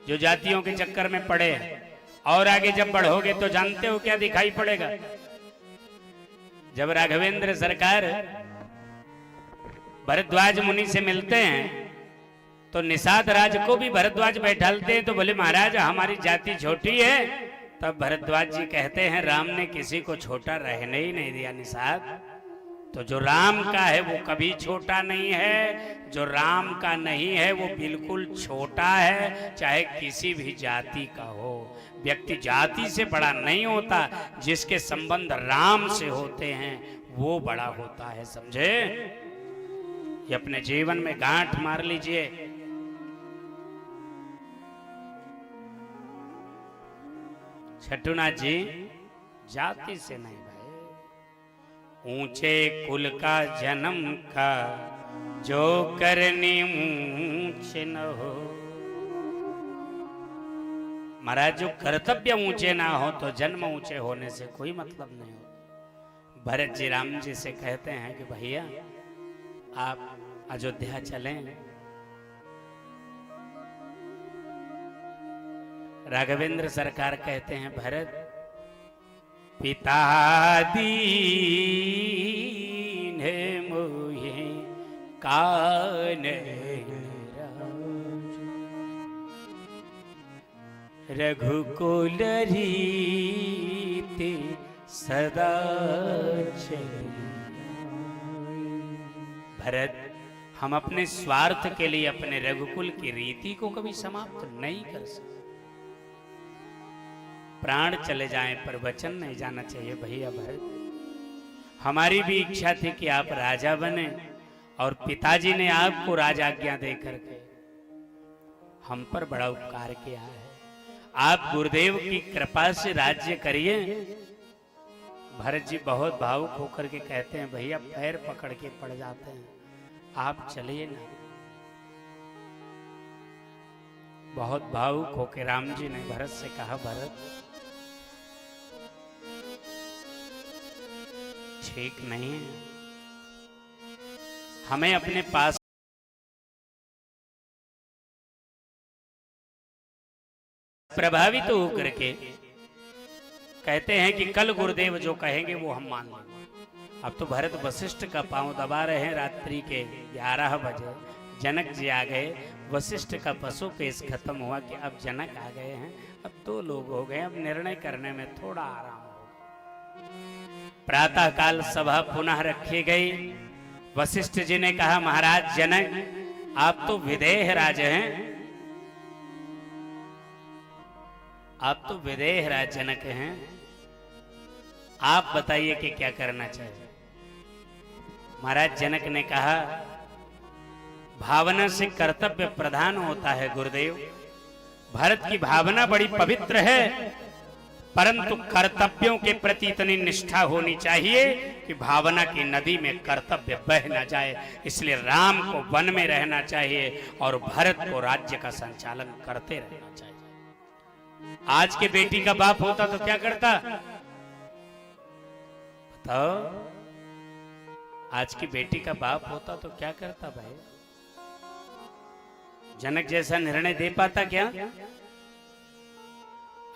जो जातियों के चक्कर में पड़े हैं, और आगे जब बढ़ोगे तो जानते हो क्या दिखाई पड़ेगा। जब राघवेंद्र सरकार भरद्वाज मुनि से मिलते हैं तो निषाद राज को भी भरद्वाज बैठालते हैं। तो बोले महाराज हमारी जाति छोटी है। तब भरद्वाज जी कहते हैं राम ने किसी को छोटा रहने ही नहीं दिया निषाद। तो जो राम का है वो कभी छोटा नहीं है, जो राम का नहीं है वो बिल्कुल छोटा है, चाहे किसी भी जाति का हो। व्यक्ति जाति से बड़ा नहीं होता, जिसके संबंध राम से होते हैं वो बड़ा होता है, समझे। ये अपने जीवन में गांठ मार लीजिए। छठुनाथ जी, जाति से नहीं भाई, ऊंचे कुल का जन्म का जो करनी ऊंचे न हो। महाराज जो कर्तव्य ऊंचे ना हो तो जन्म ऊंचे होने से कोई मतलब नहीं हो। भरत जी राम जी से कहते हैं कि भैया आप अयोध्या चलें। राघवेंद्र सरकार कहते हैं भरत पिता दीन है मोहे कान रघुकुल रीति सदा भरत हम अपने स्वार्थ के लिए अपने रघुकुल की रीति को कभी समाप्त नहीं कर सकते। प्राण चले जाएं पर वचन नहीं जाना चाहिए भैया भरत। हमारी भी इच्छा थी कि आप राजा बने और पिताजी ने आपको राजाज्ञा देकर के हम पर बड़ा उपकार किया है। आप गुरुदेव की कृपा से राज्य करिए। भरत जी बहुत भावुक होकर के कहते हैं भैया पैर पकड़ के पड़ जाते हैं, आप चलिए ना। बहुत भावुक होकर राम जी ने भरत से कहा भरत ठीक नहीं है, हमें अपने पास प्रभावित तो होकर के कहते हैं कि कल गुरुदेव जो कहेंगे वो हम मान लेंगे। अब तो भरत वशिष्ठ का पांव दबा रहे हैं। रात्रि के 11 बजे जनक जी आ गए। वशिष्ठ का पशु पेश खत्म हुआ कि अब जनक आ गए हैं, अब 2 लोग हो गए, अब निर्णय करने में थोड़ा आराम होगा। प्रातः काल सभा पुनः रखी गई। वशिष्ठ जी ने कहा महाराज जनक आप तो विदेह राज हैं, आप तो विदेह राज जनक हैं, आप बताइए कि क्या करना चाहिए। महाराज जनक ने कहा भावना से कर्तव्य प्रधान होता है गुरुदेव। भरत की भावना बड़ी पवित्र है, परंतु कर्तव्यों के प्रति इतनी निष्ठा होनी चाहिए कि भावना की नदी में कर्तव्य बह न जाए। इसलिए राम को वन में रहना चाहिए और भरत को राज्य का संचालन करते रहना चाहिए। आज के बेटी का बाप होता तो क्या करता बताओ? आज की बेटी का बाप होता तो क्या करता भाई? जनक जैसा निर्णय दे पाता क्या?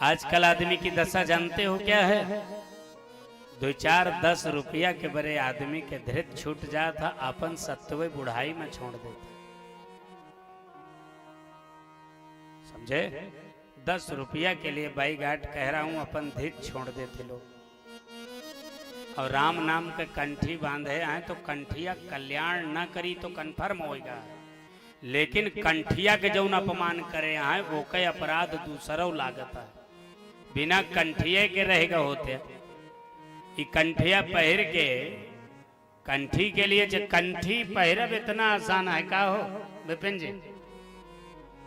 आजकल आदमी की दशा जानते हो क्या है? 2-4-10 रुपया के बड़े आदमी के धृत छूट जाता, अपन सत्वे बुढ़ाई में छोड़ देता। समझे? 10 रुपया के लिए बाई घाट कह रहा हूं अपन धृत छोड़ देते लोग। और राम नाम के कंठी बांधे हैं तो कंठिया कल्याण न करी तो कन्फर्म होगा, लेकिन कंठिया के जौन अपमान करे हैं वो के अपराध दूसरों लागत है। बिना कंठिया के रहेगा होते ये कंठिया पहर के कंठी के लिए जो कंठी पहरब इतना आसान है का हो विपिन जी?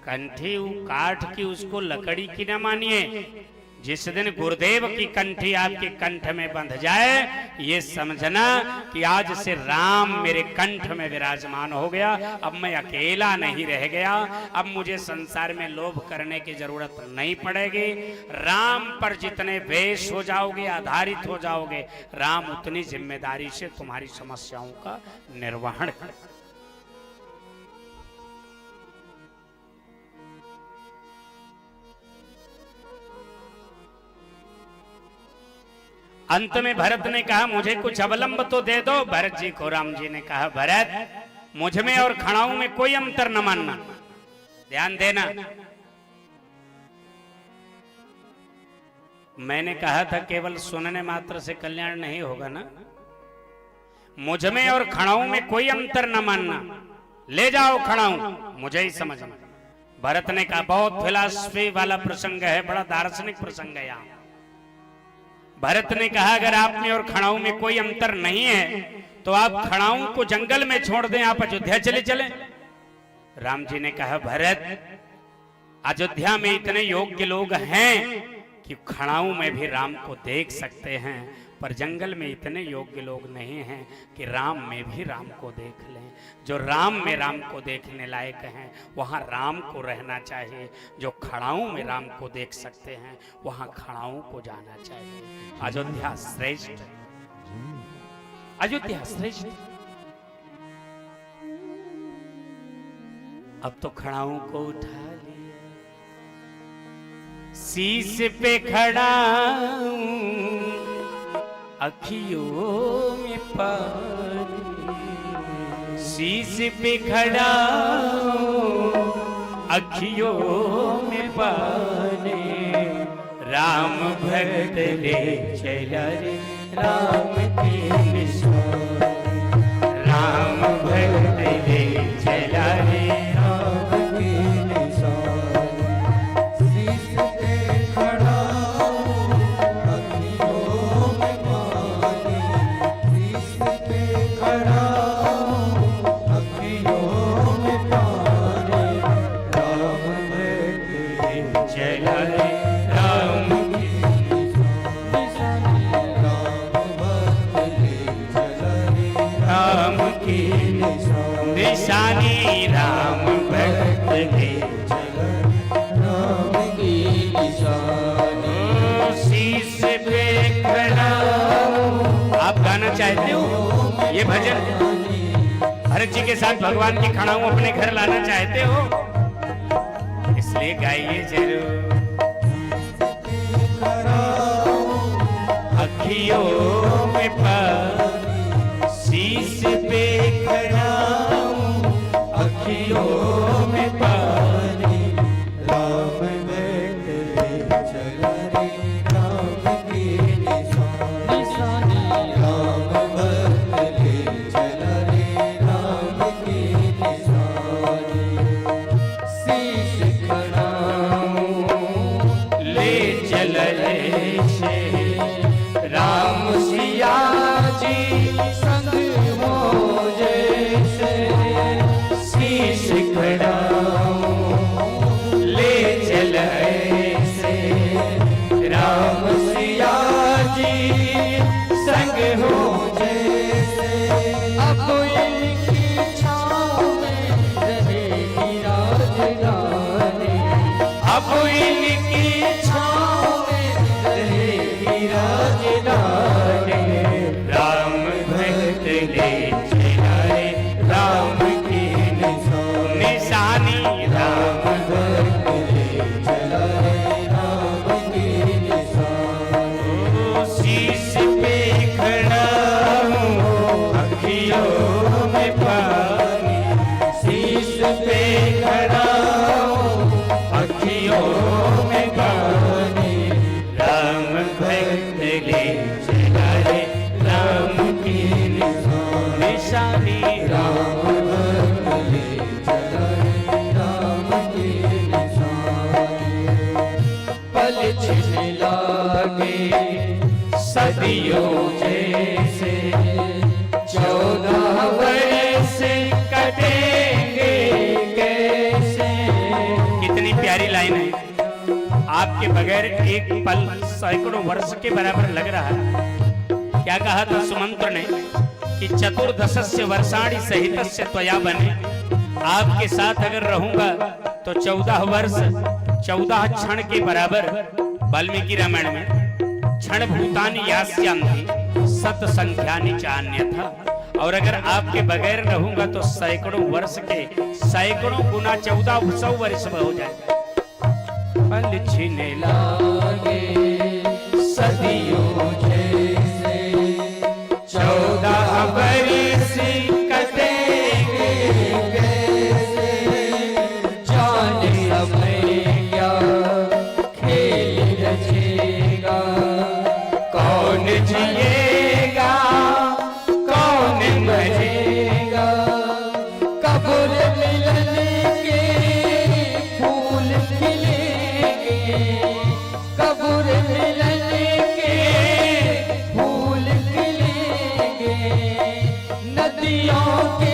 कंठी काठ की उसको लकड़ी की न मानिए। जिस दिन गुरुदेव की कंठी आपके कंठ में बंध जाए ये समझना कि आज से राम मेरे कंठ में विराजमान हो गया। अब मैं अकेला नहीं रह गया, अब मुझे संसार में लोभ करने की जरूरत नहीं पड़ेगी। राम पर जितने वेश हो जाओगे, आधारित हो जाओगे, राम उतनी जिम्मेदारी से तुम्हारी समस्याओं का निर्वहन करेगा। अंत में भरत ने कहा मुझे कुछ अवलंब तो दे दो। भरत जी को राम जी ने कहा भरत मुझ में और खड़ाऊ में कोई अंतर न मानना, ध्यान देना। मैंने कहा था केवल सुनने मात्र से कल्याण नहीं होगा ना। मुझ में और खड़ाऊ में कोई अंतर न मानना, ले जाओ खड़ाऊ, मुझे ही समझना। भरत ने कहा बहुत फिलॉसफी वाला प्रसंग है, बड़ा दार्शनिक प्रसंग है यहाँ। भरत ने कहा अगर आप में और खड़ाऊ में कोई अंतर नहीं है तो आप खड़ाऊ को जंगल में छोड़ दें, आप अयोध्या चले चले। राम जी ने कहा भरत अयोध्या में इतने योग्य लोग हैं कि खड़ाऊ में भी राम को देख सकते हैं, पर जंगल में इतने योग्य लोग नहीं हैं कि राम में भी राम को देख लें। जो राम में राम को देखने लायक हैं वहाँ राम को रहना चाहिए, जो खड़ाऊ में राम को देख सकते हैं वहाँ खड़ाऊ को जाना चाहिए। अयोध्या श्रेष्ठ, अयोध्या श्रेष्ठ। अब तो खड़ाऊ को उठा लिया, शीश पे खड़ा हूँ, अखियों में पानी। शीश पे खड़ा हूँ, अखियों में पानी। राम भक्त ले चला रे राम की निशान। राम भक्त ले चला रे राम की निशान। शीश पे खड़ा हूँ, अखियों में पानी। शीश पे खड़ा हूँ, अखियों में पानी। राम भक्त ले चला रे राम की निशानी। राम भक्त ले चला रे राम की निशानी। राम भक्त ले राम की निशानी। शीश पे खड़ा हूँ। आप गाना चाहते हो ये भजन? भरत जी के साथ भगवान की खड़ा हूँ अपने घर लाना चाहते हो? इसलिए गाइए जरूर। अखियों में पानी, शीश पे खड़ा हूँ, अखियों में पानी। राम भक्त ले चला रे राम की निशानी। राम भक्त ले चला रे राम की निशानी। शीश खड़ा हूँ, ले चल रे से राम सिया जी संग हो जैसे। शीश खड़ा हूँ, ले चल से राम सिया जी संग हो जैसे। अब इनकी छाँव में रहेगी राजधानी। अब इनकी छाँव में रहेगी राजधानी। राम भक्त ले चला रे राम की निशानी। राम भक्त ले चला रे राम की निशानी। ओ शीश पे खड़ा हूँ, अखियों में पानी। शीश पे खड़ा हूँ, अखियों में पानी। राम भक्त ले चला रे राम की निशानी। राम भक्त ले चला रे राम की निशानी। पल छिन लागे सदियों जैसे 14 वर्ष कटेंगे कैसे। कितनी प्यारी लाइन है। आपके बगैर एक पल सैकड़ों वर्ष के बराबर लग रहा है। क्या कहा था सुमंत्र ने कि चतुर्दशस्य वर्षाणि सहितस्य त्वया बने। आपके साथ अगर रहूंगा तो 14 वर्ष 14 क्षण के बराबर। वाल्मीकि रामायण में क्षण भूतानि यास्यन्ति सत संख्यानि चान्यथा। और अगर आपके बगैर रहूंगा तो सैकड़ों वर्ष के सैकड़ों गुना 1400 वर्ष में हो जाए। पल छिने लागे सदियों जैसे 14 वर्ष कटेंगे कैसे। जाने समय क्या खेल रचेगा। कौन जिएगा कौन मरेगा। कब्र मिलन के फूल खिलेंगे। कब्र मिलन के फूल खिलेंगे। नदियों के